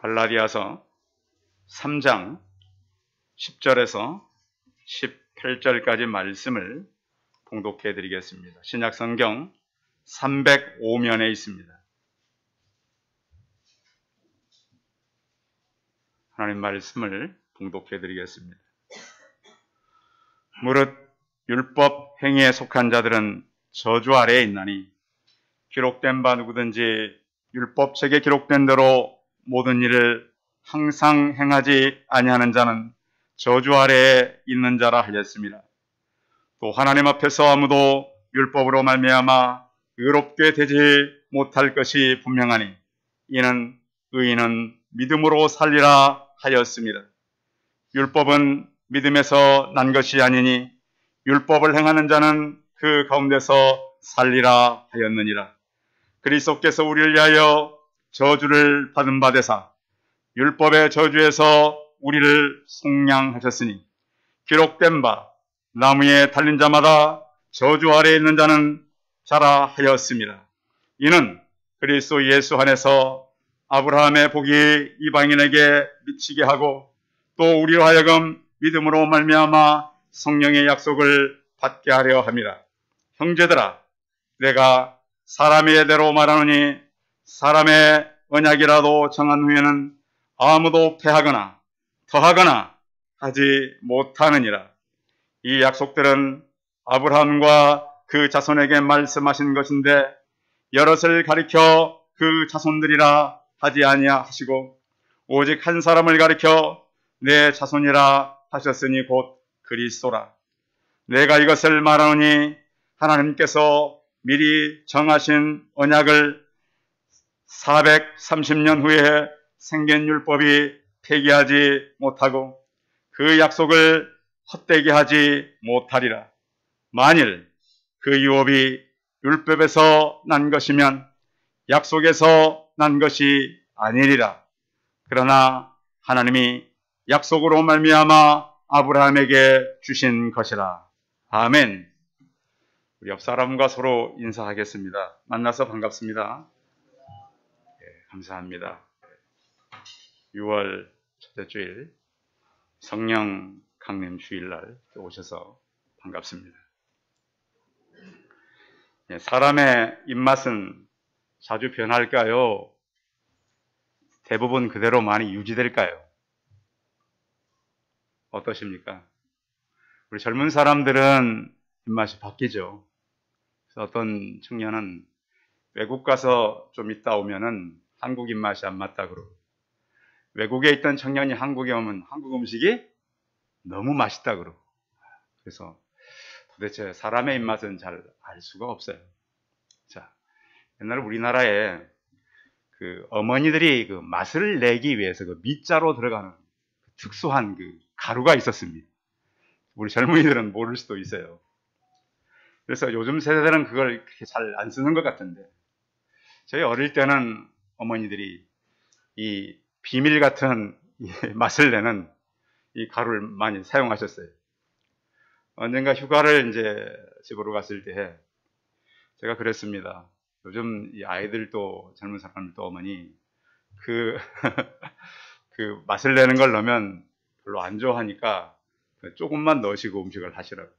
갈라디아서 3장 10절에서 18절까지 말씀을 봉독해 드리겠습니다. 신약성경 305면에 있습니다. 하나님 말씀을 봉독해 드리겠습니다. 무릇 율법 행위에 속한 자들은 저주 아래에 있나니 기록된 바 누구든지 율법책에 기록된 대로 모든 일을 항상 행하지 아니하는 자는 저주 아래에 있는 자라 하였습니다. 또 하나님 앞에서 아무도 율법으로 말미암아 의롭게 되지 못할 것이 분명하니 이는 의인은 믿음으로 살리라 하였습니다. 율법은 믿음에서 난 것이 아니니 율법을 행하는 자는 그 가운데서 살리라 하였느니라. 그리스도께서 우리를 위하여 저주를 받은 바 되사 율법의 저주에서 우리를 속량하셨으니 기록된 바 나무에 달린 자마다 저주 아래에 있는 자는 자라 하였습니다. 이는 그리스도 예수 안에서 아브라함의 복이 이방인에게 미치게 하고 또 우리로 하여금 믿음으로 말미암아 성령의 약속을 받게 하려 함이라. 형제들아, 내가 사람의 예대로 말하노니 사람의 언약이라도 정한 후에는 아무도 패하거나 더하거나 하지 못하느니라. 이 약속들은 아브라함과 그 자손에게 말씀하신 것인데 여럿을 가리켜 그 자손들이라 하지 아니하시고 오직 한 사람을 가리켜 내 자손이라 하셨으니 곧 그리스도라. 내가 이것을 말하노니 하나님께서 미리 정하신 언약을 430년 후에 생긴 율법이 폐기하지 못하고 그 약속을 헛되게 하지 못하리라. 만일 그 유업이 율법에서 난 것이면 약속에서 난 것이 아니리라. 그러나 하나님이 약속으로 말미암아 아브라함에게 주신 것이라. 아멘. 우리 옆 사람과 서로 인사하겠습니다. 만나서 반갑습니다. 네, 감사합니다. 6월 첫째 주일 성령 강림 주일날 오셔서 반갑습니다. 네, 사람의 입맛은 자주 변할까요? 대부분 그대로 많이 유지될까요? 어떠십니까? 우리 젊은 사람들은 입맛이 바뀌죠. 그래서 어떤 청년은 외국 가서 좀 있다 오면은 한국 입맛이 안 맞다 그러고, 외국에 있던 청년이 한국에 오면 한국 음식이 너무 맛있다 그러고, 그래서 도대체 사람의 입맛은 잘 알 수가 없어요. 자, 옛날 우리나라에 그 어머니들이 그 맛을 내기 위해서 그 밑자로 들어가는 특수한 그 가루가 있었습니다. 우리 젊은이들은 모를 수도 있어요. 그래서 요즘 세대들은 그걸 그렇게 잘 안 쓰는 것 같은데, 저희 어릴 때는 어머니들이 이 비밀 같은 맛을 내는 이 가루를 많이 사용하셨어요. 언젠가 휴가를 이제 집으로 갔을 때 제가 그랬습니다. 요즘 이 아이들도 젊은 사람들도 어머니 그 맛을 내는 걸 넣으면 별로 안 좋아하니까 조금만 넣으시고 음식을 하시라고.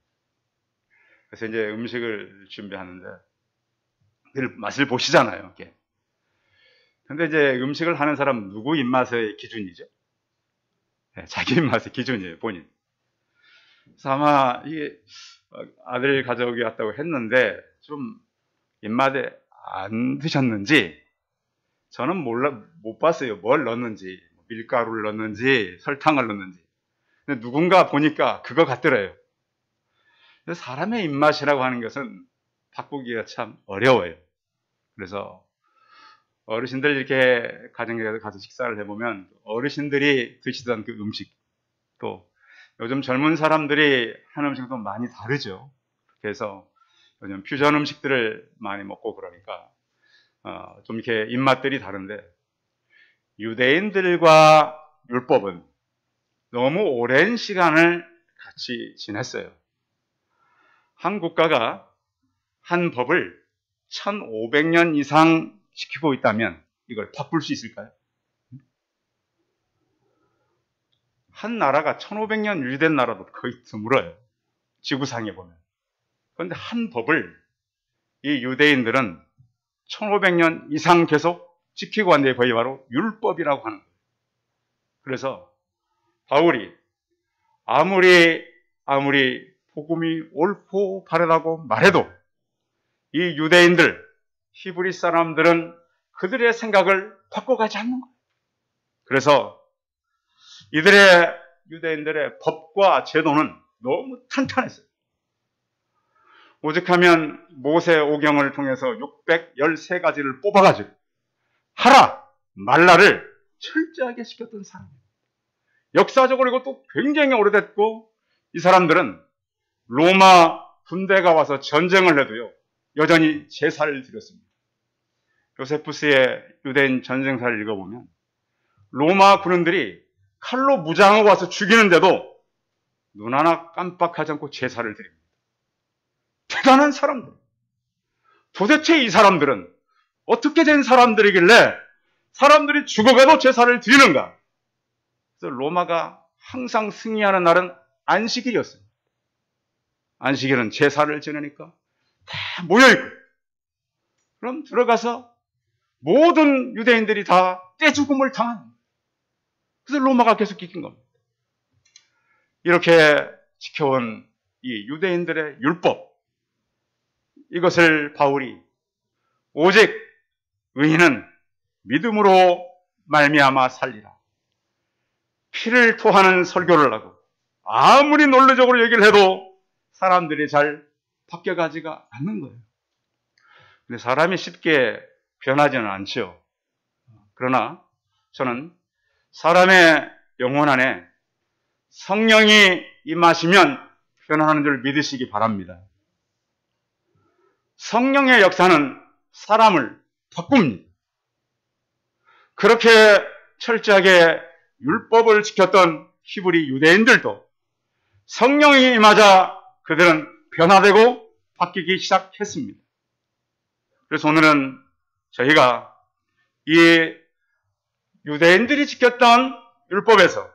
그래서 이제 음식을 준비하는데 늘 맛을 보시잖아요. 이렇게. 근데 이제 음식을 하는 사람 누구 입맛의 기준이죠? 네, 자기 입맛의 기준이에요, 본인. 그래서 아마 이게 아들 가져오기 왔다고 했는데 좀 입맛에 안 드셨는지, 저는 못 봤어요. 뭘 넣었는지, 밀가루를 넣었는지, 설탕을 넣었는지. 근데 누군가 보니까 그거 같더래요. 사람의 입맛이라고 하는 것은 바꾸기가 참 어려워요. 그래서 어르신들 이렇게 가정에 가서 식사를 해보면 어르신들이 드시던 그 음식, 또 요즘 젊은 사람들이 하는 음식도 많이 다르죠. 그래서 요즘 퓨전 음식들을 많이 먹고 그러니까 좀 이렇게 입맛들이 다른데, 유대인들과 율법은 너무 오랜 시간을 같이 지냈어요. 한 국가가 한 법을 1500년 이상 지키고 있다면 이걸 바꿀 수 있을까요? 한 나라가 1500년 유지된 나라도 거의 드물어요. 지구상에 보면. 그런데 한 법을 이 유대인들은 1500년 이상 계속 지키고 왔는데 거의 바로 율법이라고 하는 거예요. 그래서 바울이 아무리 복음이 옳고 바르다고 말해도 이 유대인들, 히브리 사람들은 그들의 생각을 바꿔가지 않는 거예요. 그래서 유대인들의 법과 제도는 너무 탄탄했어요. 오죽하면 모세 오경을 통해서 613가지를 뽑아가지고 하라, 말라를 철저하게 시켰던 사람이에요. 역사적으로 이것도 굉장히 오래됐고, 이 사람들은 로마 군대가 와서 전쟁을 해도요, 여전히 제사를 드렸습니다. 요세푸스의 유대인 전쟁사를 읽어보면 로마 군인들이 칼로 무장하고 와서 죽이는데도 눈 하나 깜빡하지 않고 제사를 드립니다. 대단한 사람들. 도대체 이 사람들은 어떻게 된 사람들이길래 사람들이 죽어가도 제사를 드리는가? 그래서 로마가 항상 승리하는 날은 안식일이었습니다. 안식일은 제사를 지내니까 다 모여있고, 그럼 들어가서 모든 유대인들이 다 떼죽음을 당하는 거예요. 그래서 로마가 계속 이긴 겁니다. 이렇게 지켜온 이 유대인들의 율법, 이것을 바울이 오직 의인은 믿음으로 말미암아 살리라, 피를 토하는 설교를 하고 아무리 논리적으로 얘기를 해도 사람들이 잘 바뀌어가지가 않는 거예요. 근데 사람이 쉽게 변하지는 않죠. 그러나 저는 사람의 영혼 안에 성령이 임하시면 변하는 줄 믿으시기 바랍니다. 성령의 역사는 사람을 바꿉니다. 그렇게 철저하게 율법을 지켰던 히브리 유대인들도 성령이 임하자 그들은 변화되고 바뀌기 시작했습니다. 그래서 오늘은 저희가 이 유대인들이 지켰던 율법에서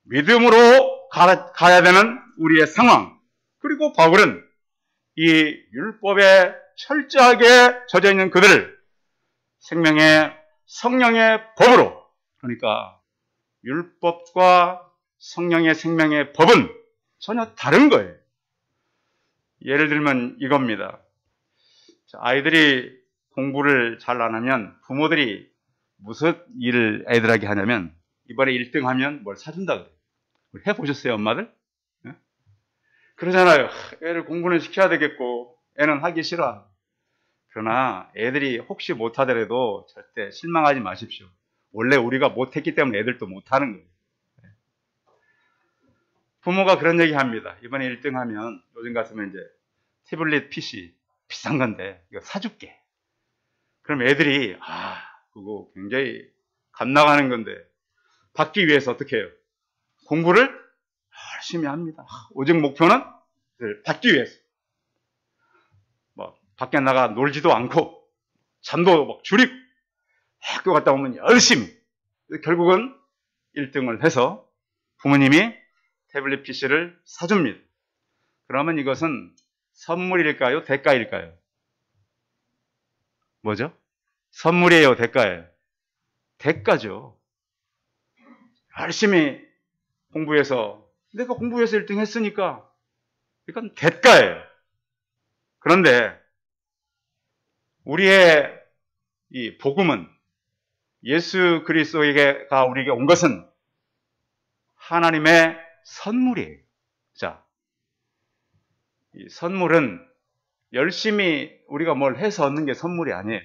믿음으로 가야 되는 우리의 상황, 그리고 바울은 이 율법에 철저하게 젖어 있는 그들을 생명의 성령의 법으로, 그러니까 율법과 성령의 생명의 법은 전혀 다른 거예요. 예를 들면 이겁니다. 아이들이 공부를 잘 안 하면 부모들이 무슨 일을 애들에게 하냐면 이번에 1등 하면 뭘 사준다 그래요. 해보셨어요, 엄마들? 네? 그러잖아요. 애를 공부는 시켜야 되겠고 애는 하기 싫어. 그러나 애들이 혹시 못하더라도 절대 실망하지 마십시오. 원래 우리가 못했기 때문에 애들도 못하는 거예요. 부모가 그런 얘기 합니다. 이번에 1등 하면 요즘 같으면 이제 태블릿 PC 비싼 건데 이거 사줄게. 그럼 애들이 그거 굉장히 값 나가는 건데 받기 위해서 어떻게 해요? 공부를 열심히 합니다. 오직 목표는 받기 위해서. 밖에 나가 놀지도 않고 잠도 막 줄이고 학교 갔다 오면 열심히, 결국은 1등을 해서 부모님이 태블릿 PC를 사줍니다. 그러면 이것은 선물일까요? 대가일까요? 뭐죠? 선물이에요? 대가예요? 대가죠. 열심히 공부해서, 내가 공부해서 1등 했으니까 이건 대가예요. 그런데 우리의 이 복음은, 예수 그리스도가 우리에게 온 것은 하나님의 선물이에요. 자, 이 선물은 열심히 우리가 뭘 해서 얻는 게 선물이 아니에요.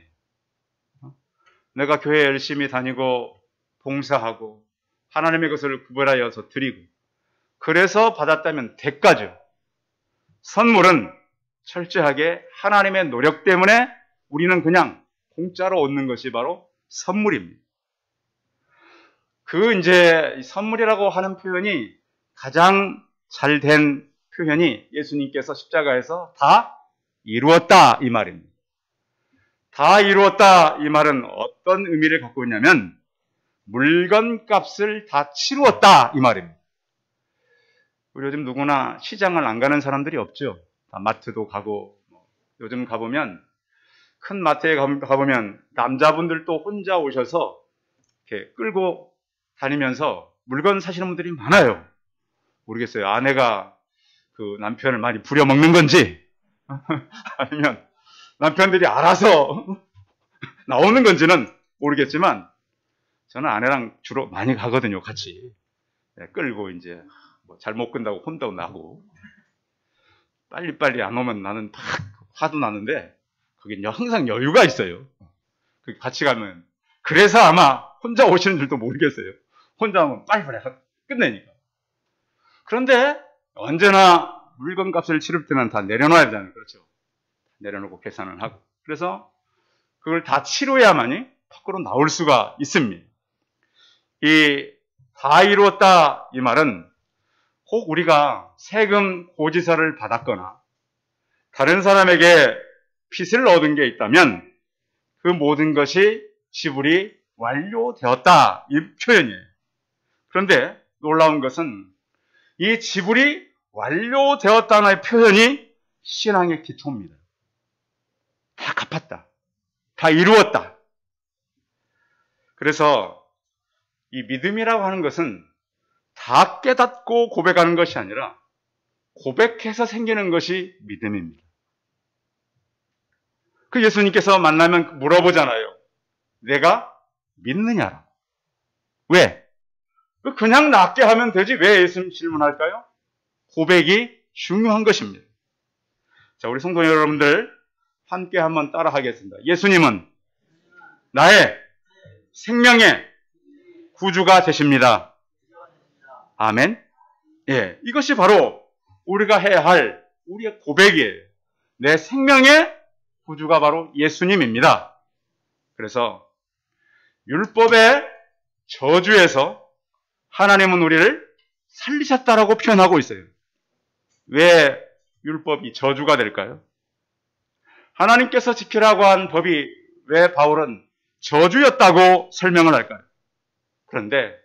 내가 교회 열심히 다니고 봉사하고 하나님의 것을 구별하여서 드리고 그래서 받았다면 대가죠. 선물은 철저하게 하나님의 노력 때문에 우리는 그냥 공짜로 얻는 것이 바로 선물입니다. 이제 선물이라고 하는 표현이 가장 잘 된 표현이 예수님께서 십자가에서 다 이루었다 이 말입니다. 다 이루었다 이 말은 어떤 의미를 갖고 있냐면 물건값을 다 치루었다 이 말입니다. 우리 요즘 누구나 시장을 안 가는 사람들이 없죠. 다 마트도 가고 요즘 가보면 큰 마트에 가보면 남자분들도 혼자 오셔서 이렇게 끌고 다니면서 물건 사시는 분들이 많아요. 모르겠어요. 아내가 그 남편을 많이 부려먹는 건지 아니면 남편들이 알아서 나오는 건지는 모르겠지만 저는 아내랑 주로 많이 가거든요. 같이 끌고 이제 뭐 잘못 끈다고 혼도 나고 빨리빨리 안 오면 나는 막 화도 나는데 거긴 항상 여유가 있어요. 같이 가면 그래서 아마 혼자 오시는 줄도 모르겠어요. 혼자 하면 빨리빨리 끝내니까. 그런데 언제나 물건값을 치를 때는 다 내려놔야 되잖아요. 그렇죠. 내려놓고 계산을 하고. 그래서 그걸 다 치러야만이 밖으로 나올 수가 있습니다. 이 다 이루었다 이 말은 혹 우리가 세금 고지서를 받았거나 다른 사람에게 빚을 얻은 게 있다면 그 모든 것이 지불이 완료되었다 이 표현이에요. 그런데 놀라운 것은 이 지불이 완료되었다는 표현이 신앙의 기초입니다. 다 갚았다. 다 이루었다. 그래서 이 믿음이라고 하는 것은 다 깨닫고 고백하는 것이 아니라 고백해서 생기는 것이 믿음입니다. 그 예수님께서 만나면 물어보잖아요. 내가 믿느냐라. 왜? 그냥 낫게 하면 되지 왜 예수님 질문할까요? 고백이 중요한 것입니다. 자, 우리 성도 여러분들 함께 한번 따라 하겠습니다. 예수님은 나의 생명의 구주가 되십니다. 아멘. 예, 이것이 바로 우리가 해야 할 우리의 고백이에요. 내 생명의 구주가 바로 예수님입니다. 그래서 율법의 저주에서 하나님은 우리를 살리셨다라고 표현하고 있어요. 왜 율법이 저주가 될까요? 하나님께서 지키라고 한 법이 왜 바울은 저주였다고 설명을 할까요? 그런데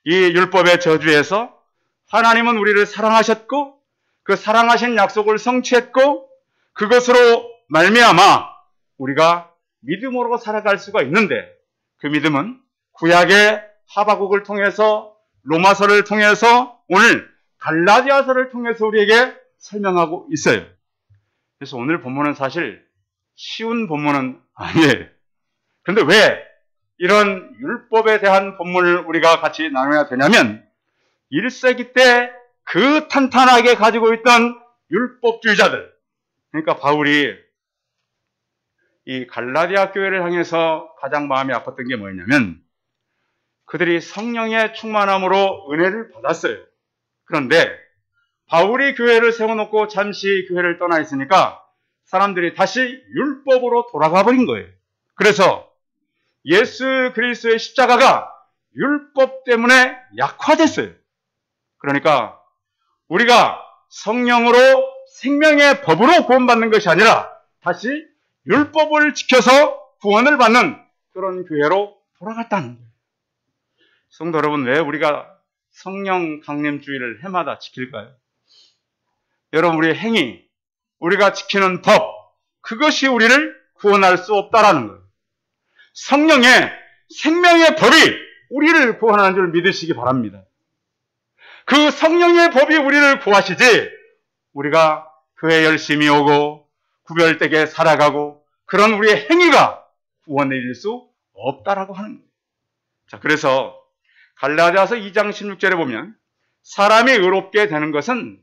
이 율법의 저주에서 하나님은 우리를 사랑하셨고 그 사랑하신 약속을 성취했고 그것으로 말미암아 우리가 믿음으로 살아갈 수가 있는데 그 믿음은 구약의 하바국을 통해서 로마서를 통해서 오늘 갈라디아서를 통해서 우리에게 설명하고 있어요. 그래서 오늘 본문은 사실 쉬운 본문은 아니에요. 그런데 왜 이런 율법에 대한 본문을 우리가 같이 나눠야 되냐면 1세기 때 그 탄탄하게 가지고 있던 율법주의자들, 그러니까 바울이 이 갈라디아 교회를 향해서 가장 마음이 아팠던 게 뭐였냐면 그들이 성령의 충만함으로 은혜를 받았어요. 그런데 바울이 교회를 세워놓고 잠시 교회를 떠나 있으니까 사람들이 다시 율법으로 돌아가 버린 거예요. 그래서 예수 그리스도의 십자가가 율법 때문에 약화됐어요. 그러니까 우리가 성령으로 생명의 법으로 구원받는 것이 아니라 다시 율법을 지켜서 구원을 받는 그런 교회로 돌아갔다는 거예요. 성도 여러분, 왜 우리가 성령 강림주의를 해마다 지킬까요? 여러분, 우리의 행위, 우리가 지키는 법, 그것이 우리를 구원할 수 없다라는 거예요. 성령의 생명의 법이 우리를 구원하는 줄 믿으시기 바랍니다. 그 성령의 법이 우리를 구하시지 우리가 교회 열심히 오고 구별되게 살아가고 그런 우리의 행위가 구원을 이룰 수 없다라고 하는 거예요. 자, 그래서 갈라디아서 2장 16절에 보면 사람이 의롭게 되는 것은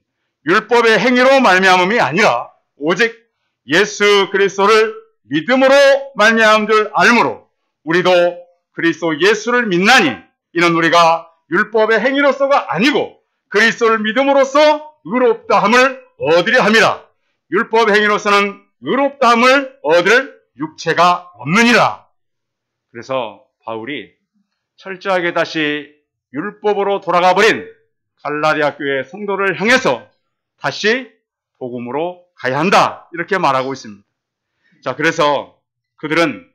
율법의 행위로 말미암음이 아니라 오직 예수 그리스도를 믿음으로 말미암은 줄 알므로 우리도 그리스도 예수를 믿나니 이는 우리가 율법의 행위로서가 아니고 그리스도를 믿음으로써 의롭다함을 얻으려 함이라. 율법의 행위로서는 의롭다함을 얻을 육체가 없느니라. 그래서 바울이 철저하게 다시 율법으로 돌아가 버린 갈라디아 교회 성도를 향해서 다시 복음으로 가야 한다 이렇게 말하고 있습니다. 자, 그래서 그들은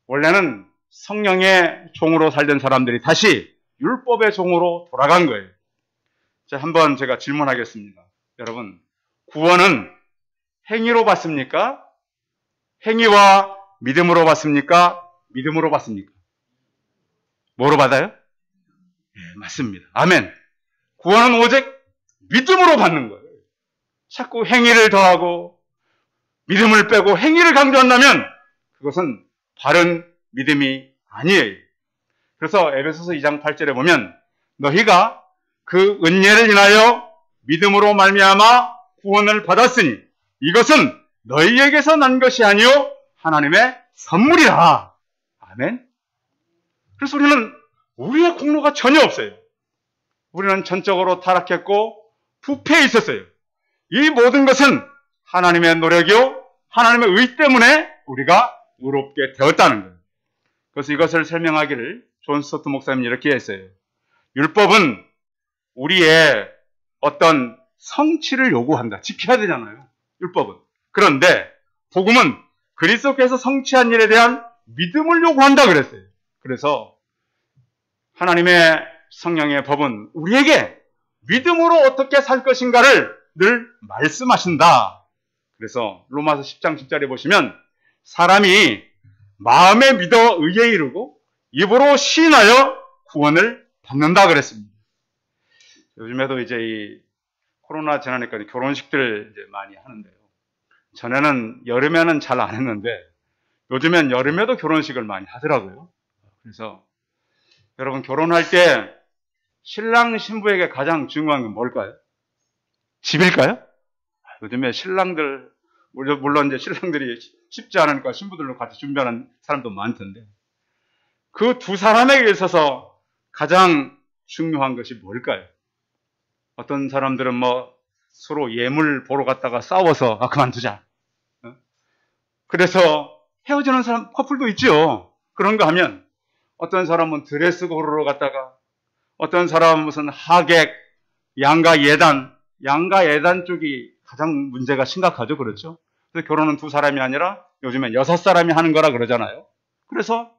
원래는 성령의 종으로 살던 사람들이 다시 율법의 종으로 돌아간 거예요. 자, 한번 제가 질문하겠습니다. 여러분, 구원은 행위로 받습니까? 행위와 믿음으로 받습니까? 믿음으로 받습니까? 뭐로 받아요? 네, 맞습니다. 아멘. 구원은 오직 믿음으로 받는 거예요. 자꾸 행위를 더하고 믿음을 빼고 행위를 강조한다면 그것은 바른 믿음이 아니에요. 그래서 에베소서 2장 8절에 보면 너희가 그 은혜를 인하여 믿음으로 말미암아 구원을 받았으니 이것은 너희에게서 난 것이 아니요 하나님의 선물이라. 아멘. 그래서 우리는 우리의 공로가 전혀 없어요. 우리는 전적으로 타락했고 부패해 있었어요. 이 모든 것은 하나님의 노력이요 하나님의 의 때문에 우리가 의롭게 되었다는 거예요. 그래서 이것을 설명하기를 존 스토트 목사님이 이렇게 했어요. 율법은 우리의 어떤 성취를 요구한다. 지켜야 되잖아요. 율법은. 그런데 복음은 그리스도께서 성취한 일에 대한 믿음을 요구한다 그랬어요. 그래서 하나님의 성령의 법은 우리에게 믿음으로 어떻게 살 것인가를 늘 말씀하신다. 그래서 로마서 10장 10절에 보시면 사람이 마음에 믿어 의에 이르고 입으로 시인하여 구원을 받는다 그랬습니다. 요즘에도 이제 이 코로나 지나니까 결혼식들 이제 많이 하는데요. 전에는 여름에는 잘 안 했는데 요즘엔 여름에도 결혼식을 많이 하더라고요. 그래서 여러분 결혼할 때 신랑 신부에게 가장 중요한 건 뭘까요? 집일까요? 요즘에 신랑들 물론 이제 신랑들이 쉽지 않으니까 신부들로 같이 준비하는 사람도 많던데 그 두 사람에게 있어서 가장 중요한 것이 뭘까요? 어떤 사람들은 뭐 서로 예물 보러 갔다가 싸워서 그만두자. 그래서 헤어지는 사람 커플도 있죠. 그런가 하면 어떤 사람은 드레스 고르러 갔다가 어떤 사람은 무슨 하객, 양가 예단 쪽이 가장 문제가 심각하죠. 그렇죠? 그래서 결혼은 두 사람이 아니라 요즘엔 6사람이 하는 거라 그러잖아요. 그래서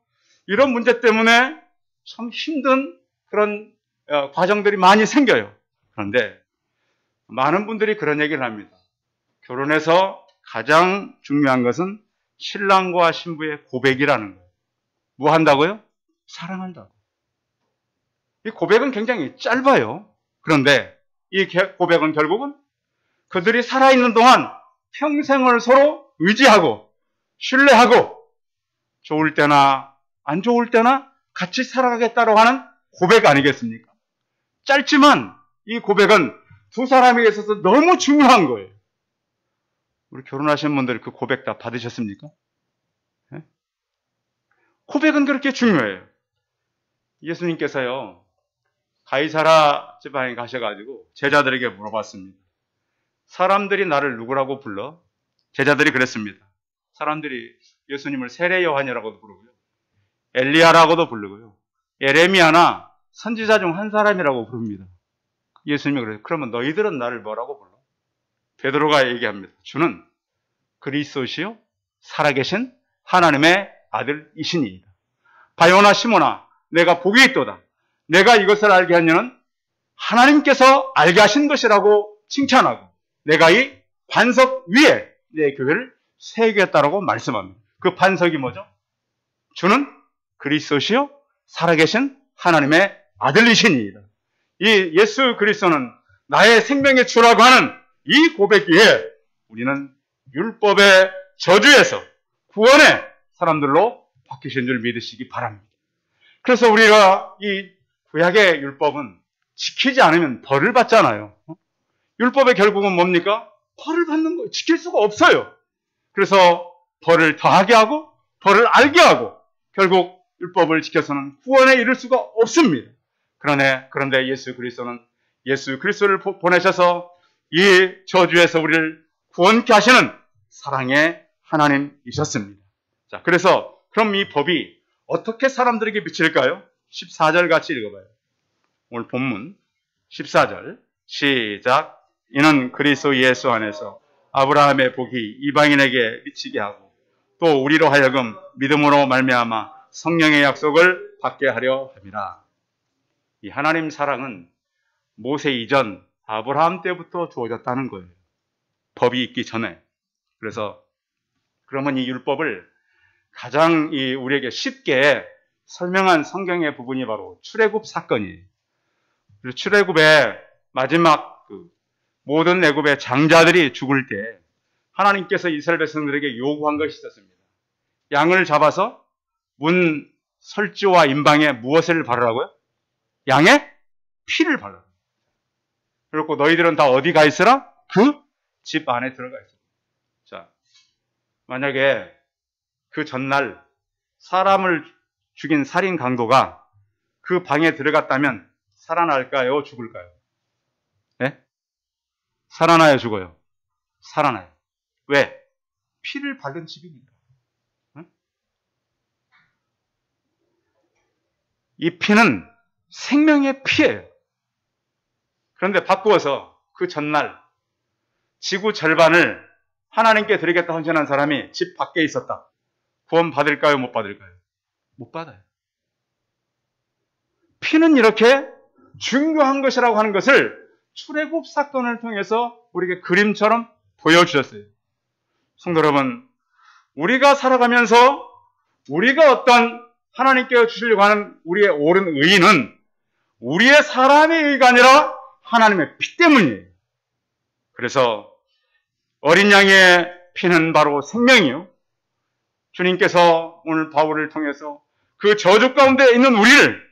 이런 문제 때문에 참 힘든 그런 과정들이 많이 생겨요. 그런데 많은 분들이 그런 얘기를 합니다. 결혼에서 가장 중요한 것은 신랑과 신부의 고백이라는 거예요. 뭐 한다고요? 사랑한다고. 이 고백은 굉장히 짧아요. 그런데 이 고백은 결국은 그들이 살아있는 동안 평생을 서로 의지하고 신뢰하고 좋을 때나 안 좋을 때나 같이 살아가겠다고 하는 고백 아니겠습니까? 짧지만 이 고백은 두 사람에게 있어서 너무 중요한 거예요. 우리 결혼하신 분들 그 고백 다 받으셨습니까? 네? 고백은 그렇게 중요해요. 예수님께서요, 가이사라 지방에 가셔가지고 제자들에게 물어봤습니다. 사람들이 나를 누구라고 불러? 제자들이 그랬습니다. 사람들이 예수님을 세례 요한이라고도 부르고요. 엘리야라고도 부르고요. 예레미야나 선지자 중 한 사람이라고 부릅니다. 예수님이 그래요. 그러면 너희들은 나를 뭐라고 불러? 베드로가 얘기합니다. 주는 그리스도시요 살아계신 하나님의 아들이시니이다. 바요나 시모나 내가 복이 있도다. 내가 이것을 알게 하냐는 하나님께서 알게 하신 것이라고 칭찬하고 내가 이 반석 위에 내 교회를 세우겠다라고 말씀합니다. 그 반석이 뭐죠? 주는 그리스도시요 살아계신 하나님의 아들이시니이다. 이 예수 그리스도는 나의 생명의 주라고 하는 이 고백기에 우리는 율법의 저주에서 구원의 사람들로 바뀌신 줄 믿으시기 바랍니다. 그래서 우리가 이 구약의 율법은 지키지 않으면 벌을 받잖아요. 율법의 결국은 뭡니까? 벌을 받는 거예요. 지킬 수가 없어요. 그래서 벌을 더하게 하고 벌을 알게 하고 결국 율법을 지켜서는 구원에 이를 수가 없습니다. 그런데 예수 그리스도를 보내셔서 이 저주에서 우리를 구원케 하시는 사랑의 하나님이셨습니다. 자, 그래서 그럼 이 법이 어떻게 사람들에게 미칠까요? 14절 같이 읽어봐요. 오늘 본문 14절 시작. 이는 그리스도 예수 안에서 아브라함의 복이 이방인에게 미치게 하고 또 우리로 하여금 믿음으로 말미암아 성령의 약속을 받게 하려 함이라. 이 하나님 사랑은 모세 이전 아브라함 때부터 주어졌다는 거예요. 법이 있기 전에. 그래서 그러면 이 율법을 가장 우리에게 쉽게 설명한 성경의 부분이 바로 출애굽 사건이에요. 출애굽의 마지막 모든 애굽의 장자들이 죽을 때 하나님께서 이스라엘 백성들에게 요구한 것이 있었습니다. 양을 잡아서 문 설주와 임방에 무엇을 바르라고요? 양의 피를 바르라. 그리고 너희들은 다 어디 가 있으라? 그 집 안에 들어가 있어. 자, 만약에 그 전날 사람을 죽인 살인 강도가 그 방에 들어갔다면 살아날까요? 죽을까요? 네? 살아나요? 죽어요? 살아나요. 왜? 피를 바른 집이니까. 응? 이 피는 생명의 피예요. 그런데 바꾸어서 그 전날 지구 절반을 하나님께 드리겠다 헌신한 사람이 집 밖에 있었다. 구원 받을까요? 못 받을까요? 못 받아요. 피는 이렇게 중요한 것이라고 하는 것을 출애굽 사건을 통해서 우리에게 그림처럼 보여주셨어요. 성도 여러분, 우리가 살아가면서 우리가 어떤 하나님께 주시려고 하는 우리의 옳은 의의는 우리의 사람의 의의가 아니라 하나님의 피 때문이에요. 그래서 어린 양의 피는 바로 생명이요. 주님께서 오늘 바울을 통해서 그 저주 가운데 있는 우리를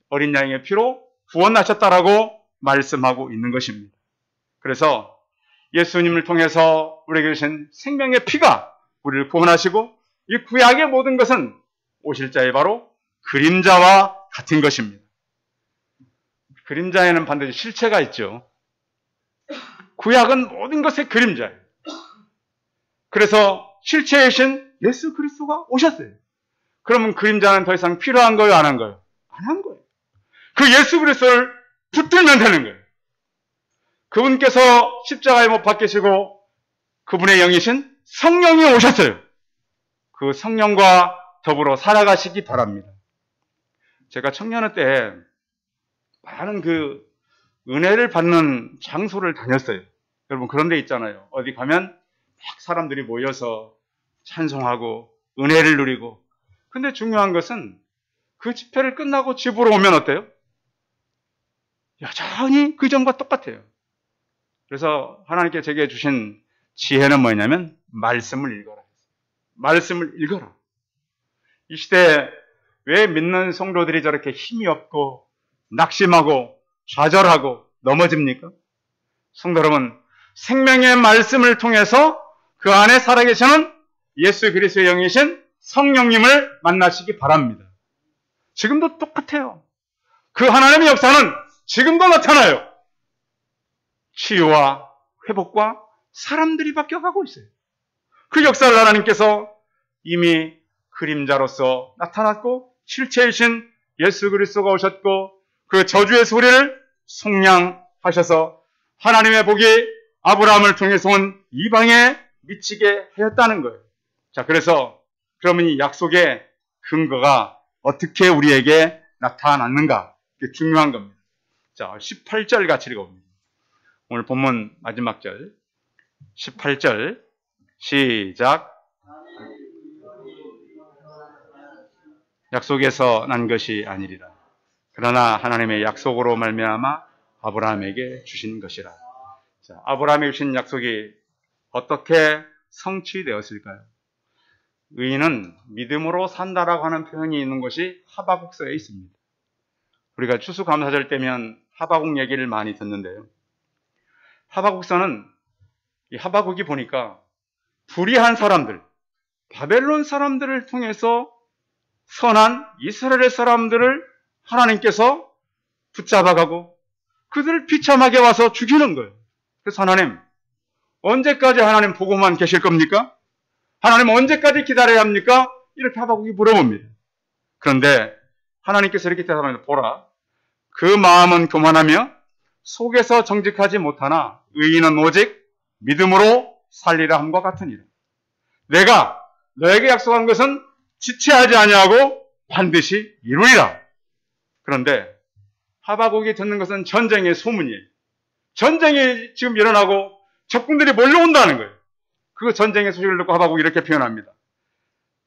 어린 양의 피로 구원하셨다라고 말씀하고 있는 것입니다. 그래서 예수님을 통해서 우리에게 주신 생명의 피가 우리를 구원하시고 이 구약의 모든 것은 오실 자의 바로 그림자와 같은 것입니다. 그림자에는 반드시 실체가 있죠. 구약은 모든 것의 그림자예요. 그래서 실체이신 예수 그리스도가 오셨어요. 그러면 그림자는 더 이상 필요한 거예요? 안 한 거예요? 안 한 거예요. 그 예수 그리스도를 붙들면 되는 거예요. 그분께서 십자가에 못 박히시고 그분의 영이신 성령이 오셨어요. 그 성령과 더불어 살아가시기 바랍니다. 제가 청년회 때 많은 은혜를 받는 장소를 다녔어요. 여러분 그런 데 있잖아요. 어디 가면 막 사람들이 모여서 찬송하고 은혜를 누리고. 근데 중요한 것은 그 집회를 끝나고 집으로 오면 어때요? 여전히 그 전과 똑같아요. 그래서 하나님께 제게 주신 지혜는 뭐냐면 말씀을 읽어라. 말씀을 읽어라. 이 시대에 왜 믿는 성도들이 저렇게 힘이 없고 낙심하고 좌절하고 넘어집니까? 성도 여러분, 생명의 말씀을 통해서 그 안에 살아계시는 예수 그리스도의 영이신 성령님을 만나시기 바랍니다. 지금도 똑같아요. 그 하나님의 역사는 지금도 나타나요. 치유와 회복과 사람들이 바뀌어가고 있어요. 그 역사를 하나님께서 이미 그림자로서 나타났고 실체이신 예수 그리스도가 오셨고 그 저주의 소리를 속량하셔서 하나님의 복이 아브라함을 통해서 온 이방에 미치게 하였다는 거예요. 자, 그래서 그러면 이 약속의 근거가 어떻게 우리에게 나타났는가? 이게 중요한 겁니다. 자, 18절 같이 읽어봅니다. 오늘 본문 마지막 절 18절 시작. 약속에서 난 것이 아니리라. 그러나 하나님의 약속으로 말미암아 아브라함에게 주신 것이라. 자, 아브라함에게 주신 약속이 어떻게 성취되었을까요? 의인은 믿음으로 산다라고 하는 표현이 있는 것이 하바국서에 있습니다. 우리가 추수감사절 때면 하바국 얘기를 많이 듣는데요. 하바국서는 이 하바국이 보니까 불의한 사람들, 바벨론 사람들을 통해서 선한 이스라엘 사람들을 하나님께서 붙잡아가고 그들을 비참하게 와서 죽이는 거예요. 그래서 하나님, 언제까지 하나님 보고만 계실 겁니까? 하나님 언제까지 기다려야 합니까? 이렇게 하바국이 물어봅니다. 그런데 하나님께서 이렇게 대답합니다. 보라, 그 마음은 교만하며 속에서 정직하지 못하나 의인은 오직 믿음으로 살리라 함과 같으니라. 내가 너에게 약속한 것은 지체하지 아니하고 반드시 이루리라. 그런데 하박국이 듣는 것은 전쟁의 소문이에요. 전쟁이 지금 일어나고 적군들이 몰려온다는 거예요. 그 전쟁의 소식을 듣고 하박국이 이렇게 표현합니다.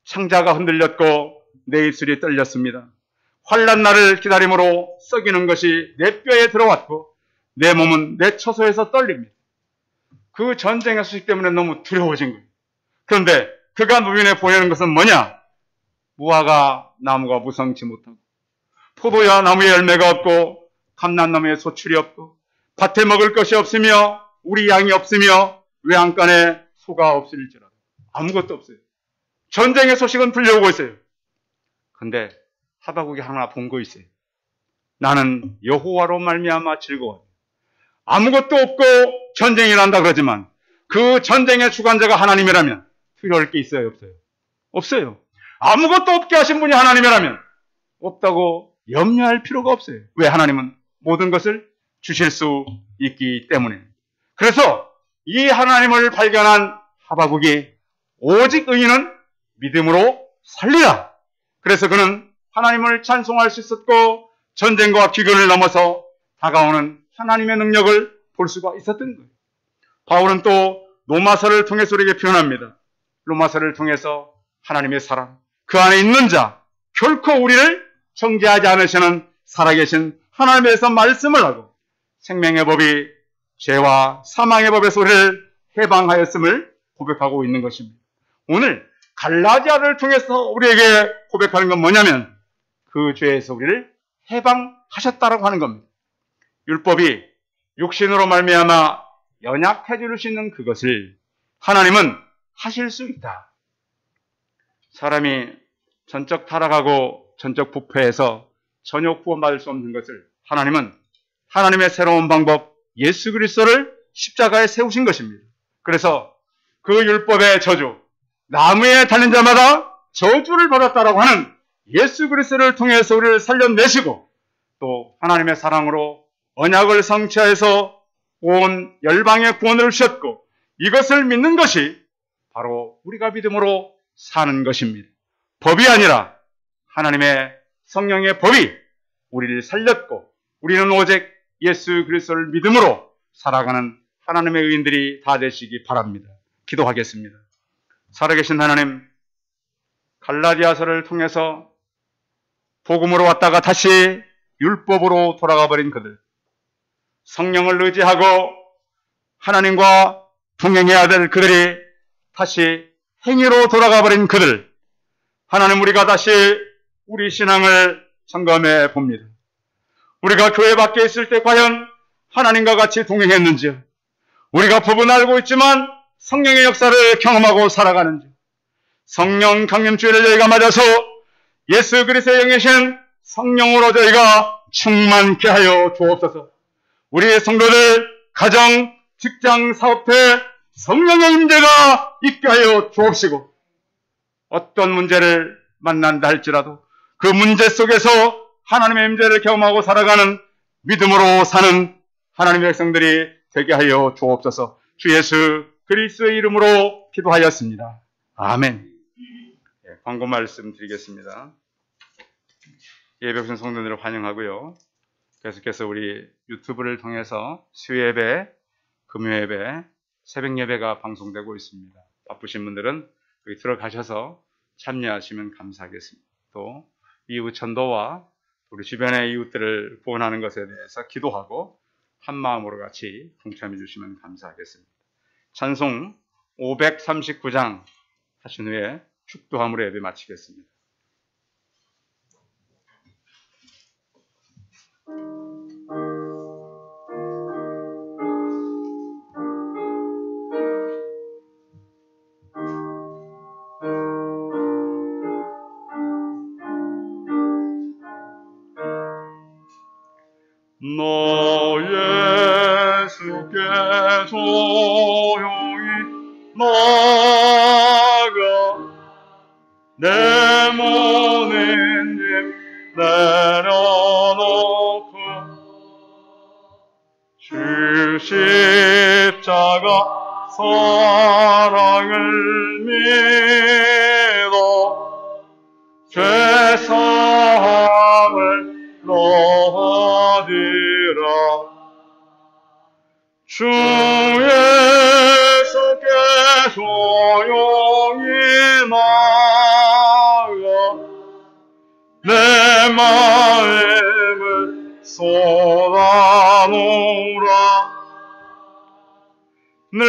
창자가 흔들렸고 내 입술이 떨렸습니다. 환난 날을 기다림으로 썩이는 것이 내 뼈에 들어왔고 내 몸은 내 처소에서 떨립니다. 그 전쟁의 소식 때문에 너무 두려워진 거예요. 그런데 그가 눈에 보이는 것은 뭐냐? 무화과 나무가 무성치 못하고 포도야 나무에 열매가 없고 감람나무에 소출이 없고 밭에 먹을 것이 없으며 우리 양이 없으며 외양간에 소가 없을지라도 아무것도 없어요. 전쟁의 소식은 들려오고 있어요. 근데 하박국이 하나 본 거 있어요. 나는 여호와로 말미암아 즐거워요. 아무것도 없고 전쟁이 난다 그러지만 그 전쟁의 주관자가 하나님이라면 두려울 게 있어요, 없어요? 없어요. 아무것도 없게 하신 분이 하나님이라면 없다고 염려할 필요가 없어요. 왜? 하나님은 모든 것을 주실 수 있기 때문에. 그래서 이 하나님을 발견한 하박국이 오직 의인은 믿음으로 살리라. 그래서 그는 하나님을 찬송할 수 있었고 전쟁과 기근을 넘어서 다가오는 하나님의 능력을 볼 수가 있었던 거예요. 바울은 또 로마서를 통해서 우리에게 표현합니다. 로마서를 통해서 하나님의 사랑, 그 안에 있는 자, 결코 우리를 정죄하지 않으시는 살아계신 하나님에서 말씀을 하고 생명의 법이 죄와 사망의 법에서 우리를 해방하였음을 고백하고 있는 것입니다. 오늘 갈라디아를 통해서 우리에게 고백하는 건 뭐냐면 그 죄에서 우리를 해방하셨다라고 하는 겁니다. 율법이 육신으로 말미암아 연약해 줄 수 있는 그것을 하나님은 하실 수 있다. 사람이 전적 타락하고 전적 부패해서 전혀 구원받을 수 없는 것을 하나님은 하나님의 새로운 방법 예수 그리스도를 십자가에 세우신 것입니다. 그래서 그 율법의 저주, 나무에 달린 자마다 저주를 받았다라고 하는 예수 그리스도를 통해서 우리를 살려내시고 또 하나님의 사랑으로 언약을 성취하여서 온 열방의 구원을 주셨고 이것을 믿는 것이 바로 우리가 믿음으로 사는 것입니다. 법이 아니라 하나님의 성령의 법이 우리를 살렸고 우리는 오직 예수 그리스도를 믿음으로 살아가는 하나님의 의인들이 다 되시기 바랍니다. 기도하겠습니다. 살아계신 하나님, 갈라디아서를 통해서 복음으로 왔다가 다시 율법으로 돌아가 버린 그들, 성령을 의지하고 하나님과 동행해야 될 그들이 다시 행위로 돌아가 버린 그들, 하나님, 우리가 다시 우리 신앙을 점검해 봅니다. 우리가 교회 밖에 있을 때 과연 하나님과 같이 동행했는지요? 우리가 법은 알고 있지만 성령의 역사를 경험하고 살아가는지, 성령 강림주일을 저희가 맞아서 예수 그리스도의 영이신 성령으로 저희가 충만케 하여 주옵소서. 우리의 성도들, 가정, 직장, 사업체 성령의 임재가 있게 하여 주옵시고 어떤 문제를 만난다 할지라도 그 문제 속에서 하나님의 임재를 경험하고 살아가는 믿음으로 사는 하나님의 백성들이 되게 하여 주옵소서. 주 예수 그리스도의 이름으로 기도하였습니다. 아멘. 광고 말씀 드리겠습니다. 예배 오신 성도들을 환영하고요. 계속해서 우리 유튜브를 통해서 수요예배, 금요예배, 새벽예배가 방송되고 있습니다. 바쁘신 분들은 여기 들어가셔서 참여하시면 감사하겠습니다. 또 이웃 전도와 우리 주변의 이웃들을 구원하는 것에 대해서 기도하고 한 마음으로 같이 동참해 주시면 감사하겠습니다. 찬송 539장 하신 후에 축도함으로 예배 마치겠습니다. 너 예수께 조용히 나가 내 모든 짐 내려놓고 주 십자가 사랑을 믿어 성을 넣어드라. 주 예수께 조용히 나아가 내 마음을 쏟아놓으라. 내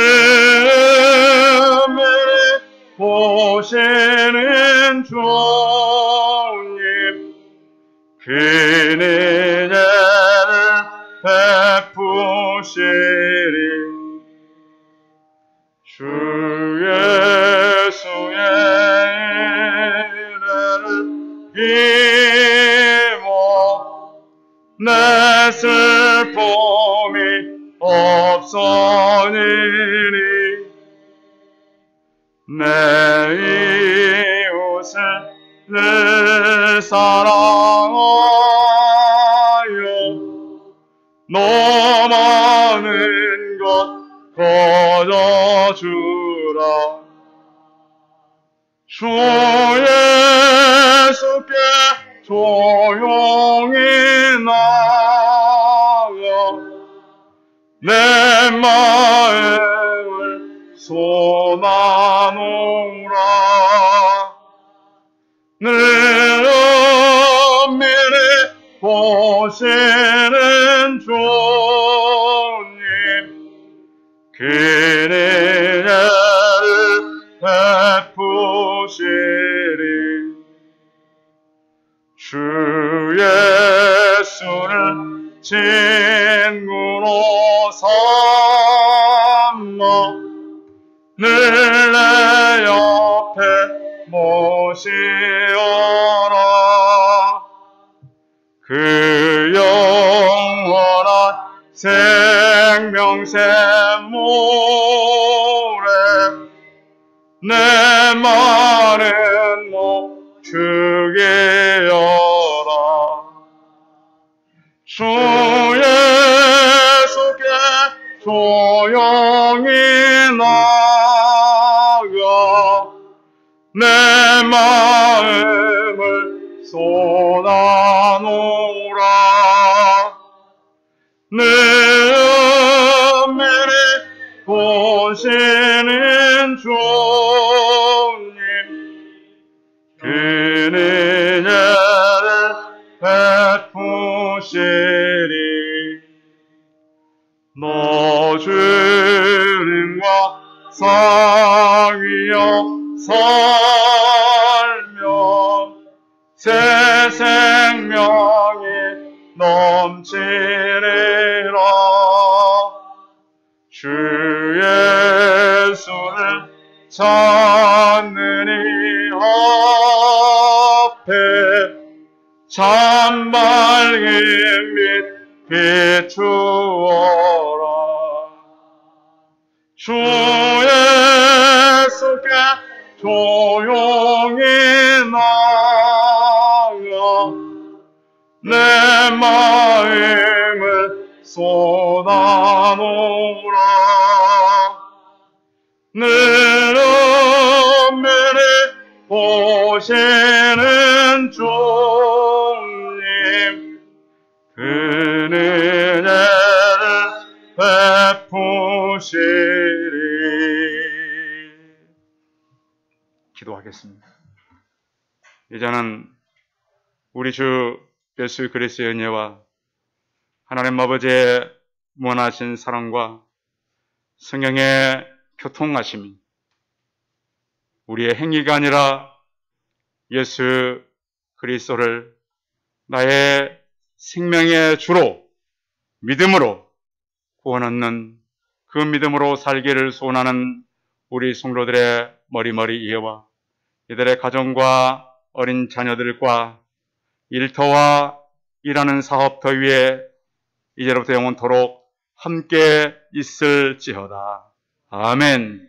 은혜를 보시는 주님, 그는 은혜를 베푸시리. 주 예수의 은혜를 힘어 내 슬픔이 없어지리. 내 이웃을 늘 사랑하여 너 많은 것 거저주라. 주 예수께 조용히 나아가 내 마음을 쏟아놓으라. 늘 은밀히 보시는 주님, 그는 은혜를 베푸시리. 주 예수를 친구로 삼아 늘 내 옆에 모시어라. 그 영원한 생명샘물에 내 마른 목 죽이어라. 주 예수께 조용히 나아가 내 마음을 쏟아놓으라. 늘 은밀히 보시는 주님, 그는 은혜를 베푸시리. 너 주님과 상위여 살며 새 생명이 넘치리라. 주 예수를 찾는 이 앞에 참 밝은 빛 비추어라. 주 예수께 조용히 나아가 내 마음을 쏟아놓으라. 늘 은밀히 보시는 주님, 그는 은혜를 베푸시리. 기도하겠습니다. 이제는 우리 주 예수 그리스도의 은혜와 하나님 아버지의 무한하신 사랑과 성령의 교통하심이 우리의 행위가 아니라 예수 그리스도를 나의 생명의 주로 믿음으로 구원 얻는 그 믿음으로 살기를 소원하는 우리 성도들의 머리머리 이해와 이들의 가정과 어린 자녀들과 일터와 일하는 사업터 위에 이제로부터 영원토록 함께 있을지어다. 아멘.